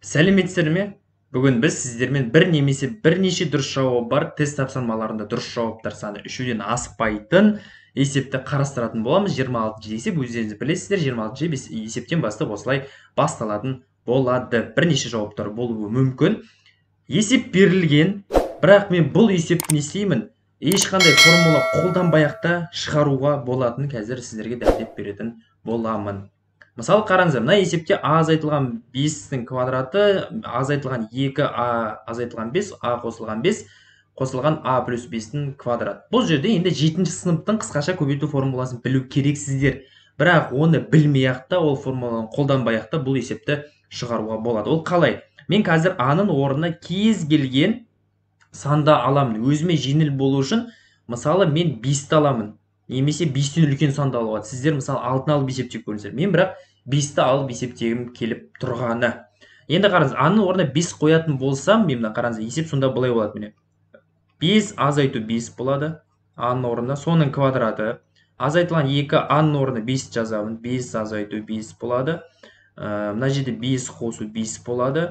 Сәлеметсіздер ме? Бүгін біз сіздермен бір немесе бірнеше дұрыс жауабы бар тест тапсырмаларында дұрыс жауаптар саны 3-ден аспайтын есепті қарастыратын боламыз. 26 есеп, өздеріңіз білесіздер, 26 есептен бастап осылай басталатын болады. Бірнеше жауаптар болуы мүмкін. Есеп берілген, бірақ мен бұл есепті не істеймін? Ешқандай формула қолданбай-ақ шығаруға болатынын қазір сіздерге дәлелдеп беретін боламын. Мысалы, қараңыздар, мына есепте а азайтылған 5-тің квадраты, а азайтылған 2, а азайтылған 5, а қосылған 5, қосылған а плюс 5-тің квадраты. Бұл жерде енді 7-ші сыныптың қысқаша көбейту формуласын білу керексіздер. Бірақ оны білмей-ақ ол формуланы қолданбай-ақ бұл есепті шығаруға болады. Ол қалай? Мен қазір аның орнына кез келген санда аламын. Өзіме жеңіл болу үшін, мысалы, мен 5-ті аламын. Немесе 5-тен үлкен санды алуға. Сіздер мысалы 6-ны алып есептеп көріңіздер. Мен бірақ 5-ті алып есептегім келіп тұрғаны. Енді қараңыз, аның орнына 5 қоятын болсам, мен қараңыз, есеп сонда былай болады міне. 5 азайту 5 болады. Аның орнына соның квадраты. Азайтылған 2 аның орнына 5 жазамын. 5 азайту 5 болады. Мына жерде 5 қосу 5 болады.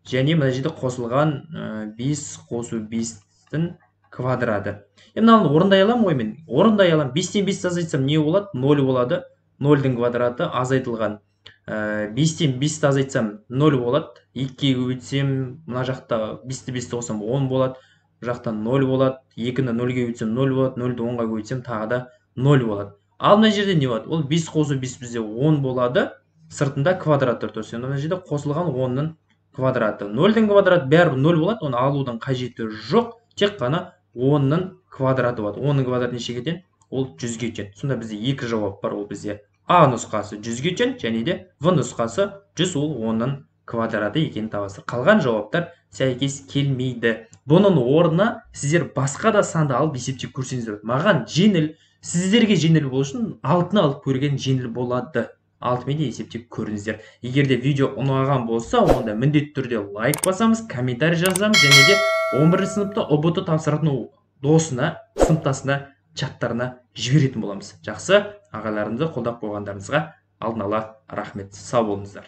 Және мына жерде қосылған 5 қосу 5-тің квадраты. Мынаны орындай аламын ғой мен. Орындай аламын. 5-тен 5 азайтсам не болады? 0 болады. 0-дің квадраты азайтылған. 5-тен 5-ті азайтсам 0 болады. 2-ге көбейтсем, мына жақта 5-ті 5-ті қоссам 10 болады. Бұл жақтан 0 болады. 2-ні 0-ге көбейтсем 0 болады. 0-ді 10-ға көбейтсем тағы да 0 болады. Ал мына жерде не болады? Ол 5 қосу 5 бізде 10 болады. Сыртында квадраттар тұр. Мына жерде қосылған 10-ның квадраты. 0-дің квадраты бәрібір 0 болады. Оны алудың қажеті жоқ. Тек қана 10-ның квадраты болады. 10-ның квадраты нешеге тең? Ол 100-ге тең. Сонда бізде екі жауап бар. Ол бізде А нұсқасы 100-ге тең, және де В нұсқасы 100, ол 10-ның квадраты екенін табасыздар. Қалған жауаптар сәйкес келмейді. Бұның орнына сіздер басқа да санды алып есептеп көрсеңіздер. Маған жеңіл, сіздерге жеңіл болу үшін 6-ны алып көрген жеңіл болады. 6-мен де есептеп көріңіздер. Егер де видео ұнаған болса, онда міндетті түрде лайк басамыз, комментарий жазамыз, және де 11 сыныпта ұбт тапсыратын досына, сыныптасына, чаттарына жіберетін боламыз. Жақсы, ағаларымызды қолдап қойғандарыңызға алдын ала рахмет. Сау болыңыздар.